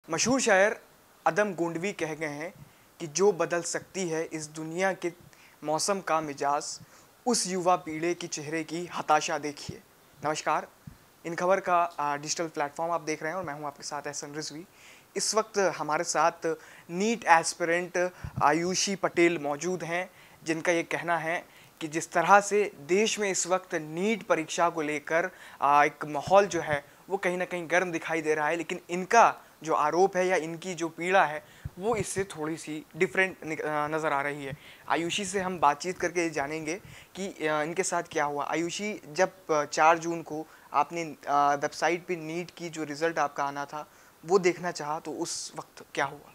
मशहूर शायर अदम गोंडवी कह गए हैं कि जो बदल सकती है इस दुनिया के मौसम का मिजाज, उस युवा पीढ़ी की चेहरे की हताशा देखिए। नमस्कार, इन खबर का डिजिटल प्लेटफॉर्म आप देख रहे हैं और मैं हूं आपके साथ एहसन रिजवी। इस वक्त हमारे साथ नीट एस्पिरेंट आयुषी पटेल मौजूद हैं, जिनका ये कहना है कि जिस तरह से देश में इस वक्त नीट परीक्षा को लेकर एक माहौल जो है वो कहीं ना कहीं गर्म दिखाई दे रहा है, लेकिन इनका जो आरोप है या इनकी जो पीड़ा है वो इससे थोड़ी सी डिफरेंट नज़र आ रही है। आयुषी से हम बातचीत करके जानेंगे कि इनके साथ क्या हुआ। आयुषी, जब 4 जून को आपने वेबसाइट पे नीट की जो रिज़ल्ट आपका आना था वो देखना चाहा, तो उस वक्त क्या हुआ?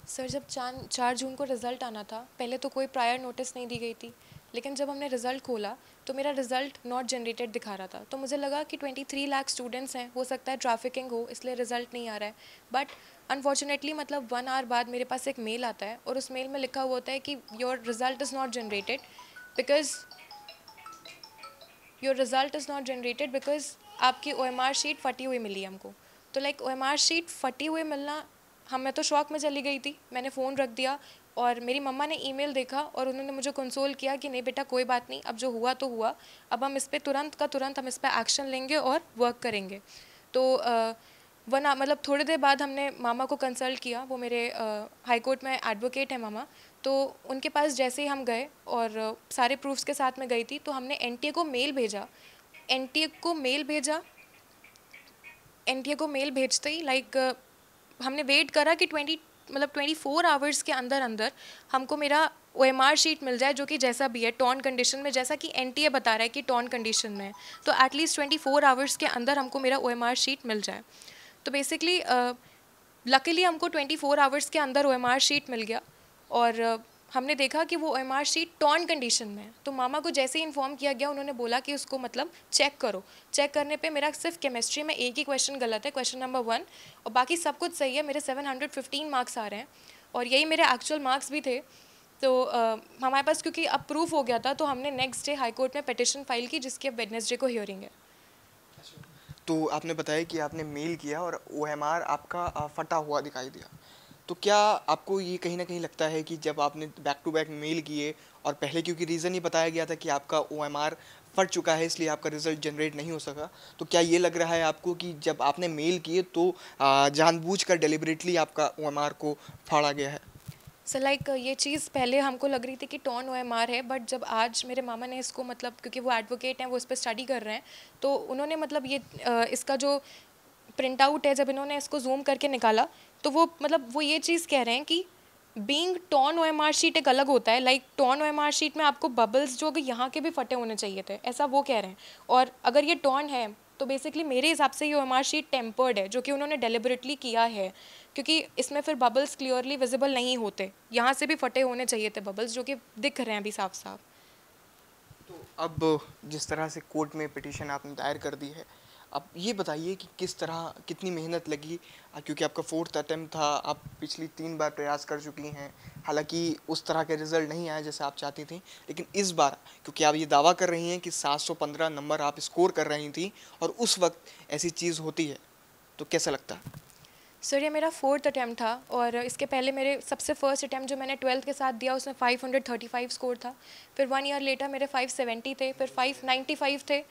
सर, जब 4 जून को रिज़ल्ट आना था, पहले तो कोई प्रायर नोटिस नहीं दी गई थी। लेकिन जब हमने रिज़ल्ट खोला तो मेरा रिज़ल्ट नॉट जनरेटेड दिखा रहा था। तो मुझे लगा कि 23 लाख स्टूडेंट्स हैं, हो सकता है ट्रैफिकिंग हो, इसलिए रिज़ल्ट नहीं आ रहा है। बट अनफॉर्चुनेटली मतलब 1 आवर बाद मेरे पास एक मेल आता है और उस मेल में लिखा हुआ होता है कि your result is not generated because आपकी OMR शीट फटी हुई मिली हमको। तो लाइक OMR शीट फटी हुई मिलना, मैं तो शॉक में चली गई थी। मैंने फ़ोन रख दिया और मेरी मम्मा ने ईमेल देखा और उन्होंने मुझे कंसोल किया कि नहीं बेटा, कोई बात नहीं, अब जो हुआ तो हुआ, अब हम इस पर तुरंत का तुरंत हम इस पर एक्शन लेंगे और वर्क करेंगे। तो वरना मतलब थोड़ी देर बाद हमने मामा को कंसल्ट किया। वो मेरे हाई कोर्ट में एडवोकेट है मामा। तो उनके पास जैसे ही हम गए और सारे प्रूफ्स के साथ में गई थी, तो हमने NTA को मेल भेजा। NTA को मेल भेजा NTA को मेल भेजते ही हमने वेट करा कि 24 आवर्स के अंदर अंदर हमको मेरा OMR शीट मिल जाए, जो कि जैसा भी है टॉर्न कंडीशन में, जैसा कि NTA बता रहा है कि टॉर्न कंडीशन में है। तो एटलीस्ट 24 आवर्स के अंदर हमको मेरा OMR शीट मिल जाए। तो बेसिकली लकीली हमको 24 आवर्स के अंदर OMR शीट मिल गया और हमने देखा कि वो OMR शीट टॉर्न कंडीशन में है। तो मामा को जैसे ही इन्फॉर्म किया गया, उन्होंने बोला कि उसको मतलब चेक करो। चेक करने पे मेरा सिर्फ केमिस्ट्री में एक ही क्वेश्चन गलत है, क्वेश्चन नंबर 1, और बाकी सब कुछ सही है। मेरे 715 मार्क्स आ रहे हैं और यही मेरे एक्चुअल मार्क्स भी थे। तो हमारे पास क्योंकि अब प्रूफ हो गया था, तो हमने नेक्स्ट डे हाई कोर्ट में पिटिशन फाइल की, जिसकी अब वेडनेसडे को हियरिंग है। तो आपने बताया कि आपने मेल किया और OMR आपका फटा हुआ दिखाई दिया। तो क्या आपको ये कहीं ना कहीं लगता है कि जब आपने बैक टू बैक मेल किए और पहले क्योंकि रीज़न ही बताया गया था कि आपका OMR फट चुका है इसलिए आपका रिज़ल्ट जनरेट नहीं हो सका, तो क्या ये लग रहा है आपको कि जब आपने मेल किए तो जानबूझकर डेलिबरेटली आपका OMR को फाड़ा गया है? सो ये चीज़ पहले हमको लग रही थी कि टॉर्न OMR है, बट जब आज मेरे मामा ने इसको मतलब, क्योंकि वो एडवोकेट हैं, वो इस पर स्टडी कर रहे हैं, तो उन्होंने मतलब इसका जो प्रिंट आउट है, जब इन्होंने इसको जूम करके निकाला, तो वो ये चीज़ कह रहे हैं कि बीइंग टॉर्न OMR शीट एक अलग होता है। टॉर्न OMR शीट में आपको बबल्स जो कि यहाँ के भी फटे होने चाहिए थे, ऐसा वो कह रहे हैं। और अगर ये टॉर्न है तो बेसिकली मेरे हिसाब से ये OMR शीट टेम्पर्ड है, जो कि उन्होंने डेलिबरेटली किया है, क्योंकि इसमें फिर बबल्स क्लियरली विजिबल नहीं होते। यहाँ से भी फटे होने चाहिए थे बबल्स, जो कि दिख रहे हैं अभी साफ साफ। तो अब जिस तरह से कोर्ट में पिटीशन आपने दायर कर दी है, अब ये बताइए कि किस तरह कितनी मेहनत लगी, क्योंकि आपका 4th अटेम्प्ट था, आप पिछली 3 बार प्रयास कर चुकी हैं, हालांकि उस तरह के रिजल्ट नहीं आए जैसे आप चाहती थी, लेकिन इस बार क्योंकि आप ये दावा कर रही हैं कि 715 नंबर आप स्कोर कर रही थी और उस वक्त ऐसी चीज़ होती है, तो कैसा लगता है? सर, ये मेरा 4th अटैम्प्ट था और इसके पहले मेरे सबसे फर्स्ट अटैम्प्ट जो मैंने 12th के साथ दिया, उसमें 535 स्कोर था। फिर 1 ईयर लेटर मेरे 570 थे, फिर 595 थे,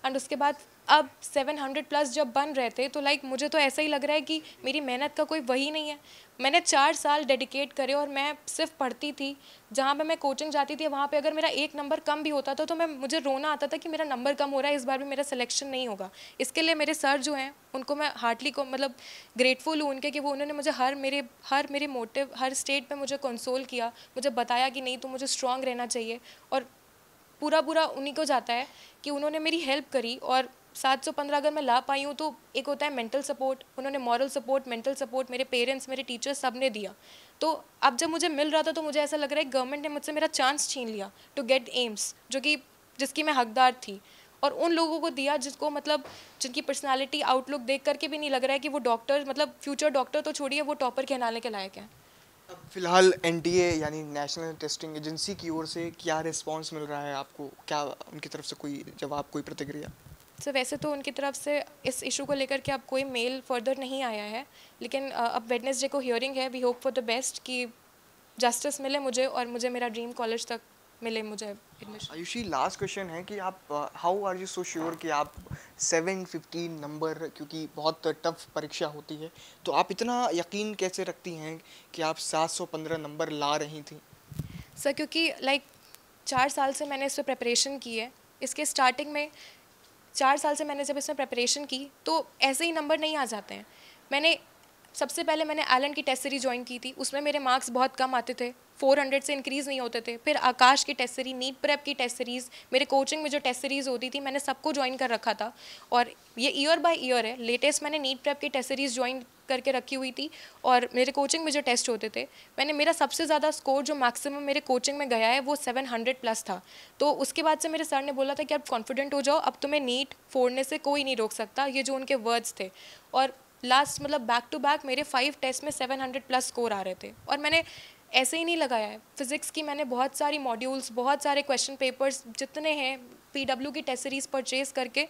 एंड उसके बाद अब 700 प्लस जब बन रहे थे, तो मुझे तो ऐसा ही लग रहा है कि मेरी मेहनत का कोई वही नहीं है। मैंने 4 साल डेडिकेट करे और मैं सिर्फ पढ़ती थी। जहाँ पे मैं कोचिंग जाती थी, वहाँ पे अगर मेरा एक नंबर कम भी होता था तो मुझे रोना आता था कि मेरा नंबर कम हो रहा है, इस बार भी मेरा सिलेक्शन नहीं होगा। इसके लिए मेरे सर जो हैं, उनको मैं हार्टली को मतलब ग्रेटफुल हूँ उनके, कि वो उन्होंने मुझे हर मेरे मोटिव, हर स्टेट पे मुझे कंसोल किया, मुझे बताया कि नहीं, तो मुझे स्ट्रांग रहना चाहिए। और पूरा पूरा उन्हीं को जाता है कि उन्होंने मेरी हेल्प करी। और 715 अगर मैं ला पाई हूँ, तो एक होता है मेंटल सपोर्ट, उन्होंने मॉरल सपोर्ट, मेंटल सपोर्ट मेरे पेरेंट्स, मेरे टीचर्स, सब ने दिया। तो अब जब मुझे मिल रहा था, तो मुझे ऐसा लग रहा है गवर्नमेंट ने मुझसे मेरा चांस छीन लिया टू गेट एम्स, जिसकी मैं हकदार थी, और उन लोगों को दिया जिसको मतलब जिनकी पर्सनालिटी आउटलुक देख करके भी नहीं लग रहा है कि वो डॉक्टर, मतलब फ्यूचर डॉक्टर तो छोड़िए, वो टॉपर कहलाने के लायक है। अब फिलहाल NTA यानी नेशनल टेस्टिंग एजेंसी की ओर से क्या रिस्पांस मिल रहा है आपको? क्या उनकी तरफ से कोई जवाब, कोई प्रतिक्रिया? सर वैसे तो उनकी तरफ से इस इशू को लेकर के अब कोई मेल फर्दर नहीं आया है, लेकिन अब वेडनेसडे को हियरिंग है। We hope for the best कि जस्टिस मिले मुझे और मुझे मेरा ड्रीम कॉलेज तक मिले मुझे एडमिशन। आयुषी, लास्ट क्वेश्चन है कि आप how are you so sure कि आप 715 नंबर, क्योंकि बहुत टफ परीक्षा होती है, तो आप इतना यकीन कैसे रखती हैं कि आप 715 नंबर ला रही थी? सर क्योंकि लाइक 4 साल से मैंने इस पर प्रिपरेशन की है। इसके स्टार्टिंग में 4 साल से मैंने जब इसमें प्रिपरेशन की तो ऐसे ही नंबर नहीं आ जाते हैं। सबसे पहले मैंने एलन की टेस्ट सीरीज ज्वाइन की थी, उसमें मेरे मार्क्स बहुत कम आते थे, 400 से इंक्रीज़ नहीं होते थे। फिर आकाश की टेस्ट सीरीज, नीट प्रेप की टेस्ट सीरीज़, मेरे कोचिंग में जो टेस्ट सीरीज़ होती थी मैंने सबको ज्वाइन कर रखा था और ये ईयर बाय ईयर है। लेटेस्ट मैंने नीट प्रेप की टेस्ट सीरीज़ ज्वाइन करके रखी हुई थी और मेरे कोचिंग में जो टेस्ट होते थे मेरा सबसे ज़्यादा स्कोर जो मैक्सिमम मेरे कोचिंग में गया है वो 700 प्लस था। तो उसके बाद से मेरे सर ने बोला था कि आप कॉन्फिडेंट हो जाओ, अब तुम्हें नीट फोड़ने से कोई नहीं रोक सकता, ये जो उनके वर्ड्स थे। और लास्ट मतलब बैक टू बैक मेरे 5 टेस्ट में 700 प्लस स्कोर आ रहे थे और मैंने ऐसे ही नहीं लगाया है। फिज़िक्स की मैंने बहुत सारी मॉड्यूल्स, बहुत सारे क्वेश्चन पेपर्स जितने हैं, पीडब्ल्यू की टेस्ट सीरीज़ परचेज़ करके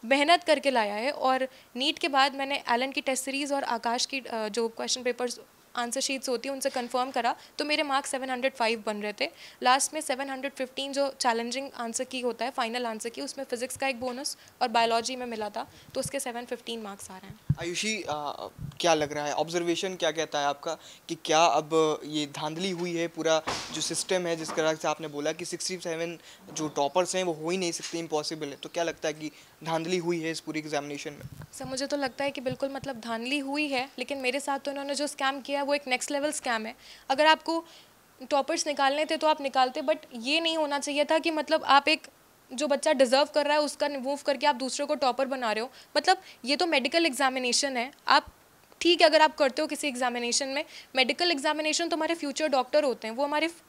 मेहनत करके लाया है। और नीट के बाद मैंने एलन की टेस्ट सीरीज़ और आकाश की जो क्वेश्चन पेपर्स आंसर शीट्स होती है उनसे कंफर्म करा तो मेरे मार्क्स 705 बन रहे थे। लास्ट में 715 जो चैलेंजिंग आंसर की होता है, फाइनल आंसर की, उसमें फिजिक्स का एक बोनस और बायोलॉजी में मिला था, तो उसके 715 मार्क्स आ रहे हैं। आयुषी, क्या लग रहा है, ऑब्जर्वेशन क्या कहता है आपका कि क्या अब ये धांधली हुई है, पूरा जो सिस्टम है, जिस तरह से आपने बोला कि 67 जो टॉपर्स हैं वो हो ही नहीं सकते, इम्पॉसिबल है, तो क्या लगता है कि धांधली हुई है इस पूरी एग्जामिनेशन में? सर मुझे तो लगता है कि बिल्कुल मतलब धांधली हुई है, लेकिन मेरे साथ तो इन्होंने जो स्कैम किया है वो एक नेक्स्ट लेवल स्कैम है। अगर आपको टॉपर्स निकालने थे तो आप निकालते, बट ये नहीं होना चाहिए था कि मतलब आप एक जो बच्चा डिज़र्व कर रहा है उसका रिमूव करके आप दूसरे को टॉपर बना रहे हो। मतलब ये तो मेडिकल एग्जामिनेशन है, आप ठीक है अगर आप करते हो किसी एग्जामिनेशन में, मेडिकल एग्जामिनेशन तो हमारे फ्यूचर डॉक्टर होते हैं,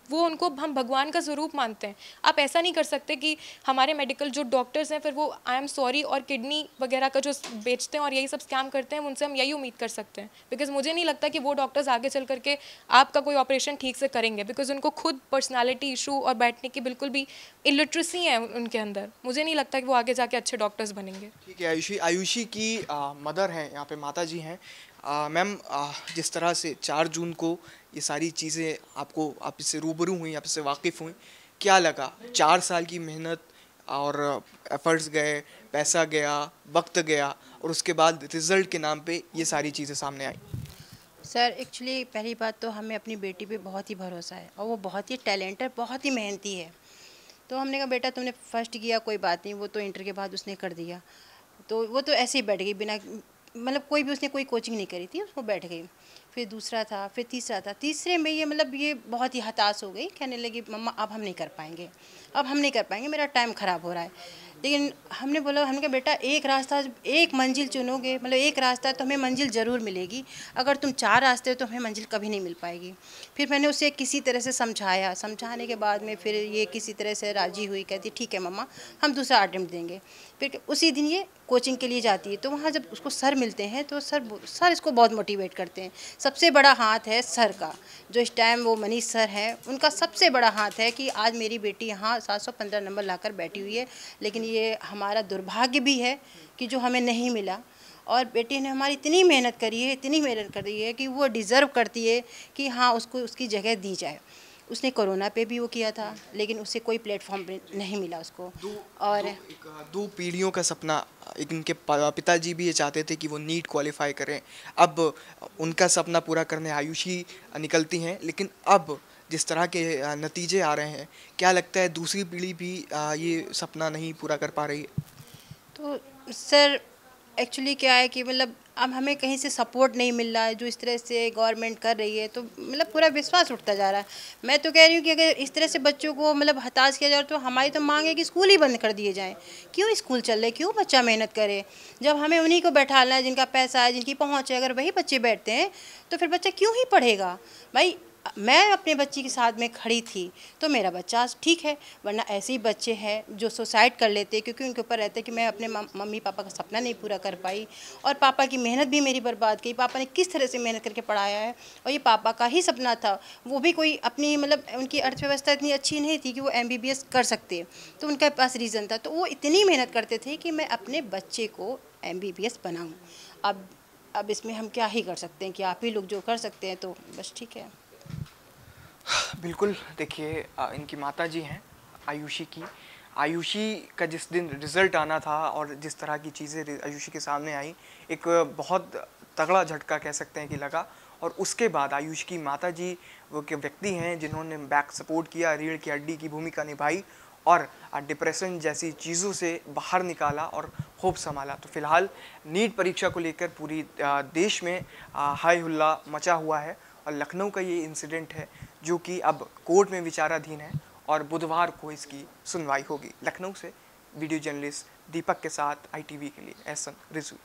वो उनको हम भगवान का स्वरूप मानते हैं। आप ऐसा नहीं कर सकते कि हमारे मेडिकल जो डॉक्टर्स हैं फिर वो आई एम सॉरी और किडनी वगैरह का जो बेचते हैं और यही सब स्कैम करते हैं, उनसे हम यही उम्मीद कर सकते हैं। बिकॉज मुझे नहीं लगता कि वो डॉक्टर्स आगे चल करके आपका कोई ऑपरेशन ठीक से करेंगे, बिकॉज उनको खुद पर्सनैलिटी इशू और बैठने की बिल्कुल भी इलिटरेसी है उनके अंदर। मुझे नहीं लगता कि वो आगे जाके अच्छे डॉक्टर्स बनेंगे। ठीक है आयुषी, आयुषी की मदर हैं यहाँ पे, माता जी हैं। मैम, जिस तरह से 4 जून को ये सारी चीज़ें आप इससे रूबरू हुई, आप इससे वाकिफ़ हुई, क्या लगा? 4 साल की मेहनत और एफर्ट्स गए, पैसा गया, वक्त गया और उसके बाद रिज़ल्ट के नाम पे ये सारी चीज़ें सामने आई। सर एक्चुअली पहली बात तो हमें अपनी बेटी पे बहुत ही भरोसा है और वो बहुत ही टैलेंटेड, बहुत ही मेहनती है। तो हमने कहा बेटा तुमने फर्स्ट किया कोई बात नहीं, वो तो इंटर के बाद उसने कर दिया, तो वो तो ऐसे ही बैठ गई बिना मतलब कोई भी उसने कोई कोचिंग नहीं करी थी, उसको बैठ गई। फिर दूसरा था, फिर तीसरा था, तीसरे में ये मतलब ये बहुत ही हताश हो गई, कहने लगी मम्मा अब हम नहीं कर पाएंगे, अब हम नहीं कर पाएंगे, मेरा टाइम ख़राब हो रहा है। लेकिन हमने कहा बेटा एक रास्ता, एक मंजिल चुनोगे, मतलब एक रास्ता तो हमें मंजिल ज़रूर मिलेगी, अगर तुम 4 रास्ते हो तो हमें मंजिल कभी नहीं मिल पाएगी। फिर मैंने उसे किसी तरह से समझाया, समझाने के बाद में फिर ये किसी तरह से राज़ी हुई, कहती ठीक है मम्मा हम दूसरा अटेम्प्ट देंगे। फिर उसी दिन ये कोचिंग के लिए जाती है, तो वहाँ जब उसको सर मिलते हैं तो सर इसको बहुत मोटिवेट करते हैं। सबसे बड़ा हाथ है सर का, जो इस टाइम वो मनीष सर हैं, उनका सबसे बड़ा हाथ है कि आज मेरी बेटी यहाँ 715 नंबर लाकर बैठी हुई है। लेकिन ये हमारा दुर्भाग्य भी है कि जो हमें नहीं मिला, और बेटी ने हमारी इतनी मेहनत करी है, इतनी मेहनत करी है कि वो डिज़र्व करती है कि हाँ उसको उसकी जगह दी जाए। उसने कोरोना पे भी वो किया था, लेकिन उसे कोई प्लेटफॉर्म नहीं मिला उसको। और 2 पीढ़ियों का सपना, एक इनके पिताजी भी ये चाहते थे कि वो नीट क्वालिफाई करें, अब उनका सपना पूरा करने आयुषी निकलती हैं, लेकिन अब जिस तरह के नतीजे आ रहे हैं, क्या लगता है दूसरी पीढ़ी भी ये सपना नहीं पूरा कर पा रही है? तो सर एक्चुअली क्या है कि मतलब अब हमें कहीं से सपोर्ट नहीं मिल रहा है, जो इस तरह से गवर्नमेंट कर रही है, तो मतलब पूरा विश्वास उठता जा रहा है। मैं तो कह रही हूँ कि अगर इस तरह से बच्चों को मतलब हताश किया जाए तो हमारी तो मांग है कि स्कूल ही बंद कर दिए जाएं। क्यों स्कूल चल रहे, क्यों बच्चा मेहनत करे, जब हमें उन्हीं को बैठाना है जिनका पैसा है, जिनकी पहुँच है। अगर वही बच्चे बैठते हैं तो फिर बच्चा क्यों ही पढ़ेगा भाई। मैं अपने बच्चे के साथ में खड़ी थी तो मेरा बच्चा आज ठीक है, वरना ऐसे ही बच्चे हैं जो सुसाइड कर लेते हैं क्योंकि उनके ऊपर रहता है कि मैं अपने मम्मी पापा का सपना नहीं पूरा कर पाई और पापा की मेहनत भी मेरी बर्बाद की। पापा ने किस तरह से मेहनत करके पढ़ाया है और ये पापा का ही सपना था। वो भी कोई अपनी मतलब उनकी अर्थव्यवस्था इतनी अच्छी नहीं थी कि वो MBBS कर सकते, तो उनके पास रीज़न था। तो वो इतनी मेहनत करते थे कि मैं अपने बच्चे को MBBS बनाऊँ। अब इसमें हम क्या ही कर सकते हैं कि आप ही लोग जो कर सकते हैं, तो बस ठीक है। बिल्कुल, देखिए इनकी माताजी हैं आयुषी की। आयुषी का जिस दिन रिज़ल्ट आना था और जिस तरह की चीज़ें आयुषी के सामने आई, एक बहुत तगड़ा झटका कह सकते हैं कि लगा। और उसके बाद आयुष की माताजी वो के व्यक्ति हैं जिन्होंने बैक सपोर्ट किया, रीढ़ की हड्डी की भूमिका निभाई और डिप्रेशन जैसी चीज़ों से बाहर निकाला और होप संभाला। तो फिलहाल नीट परीक्षा को लेकर पूरी देश में हाय हुल्ला मचा हुआ है और लखनऊ का ये इंसिडेंट है जो कि अब कोर्ट में विचाराधीन है और बुधवार को इसकी सुनवाई होगी। लखनऊ से वीडियो जर्नलिस्ट दीपक के साथ ITV के लिए एहसन रिजवी।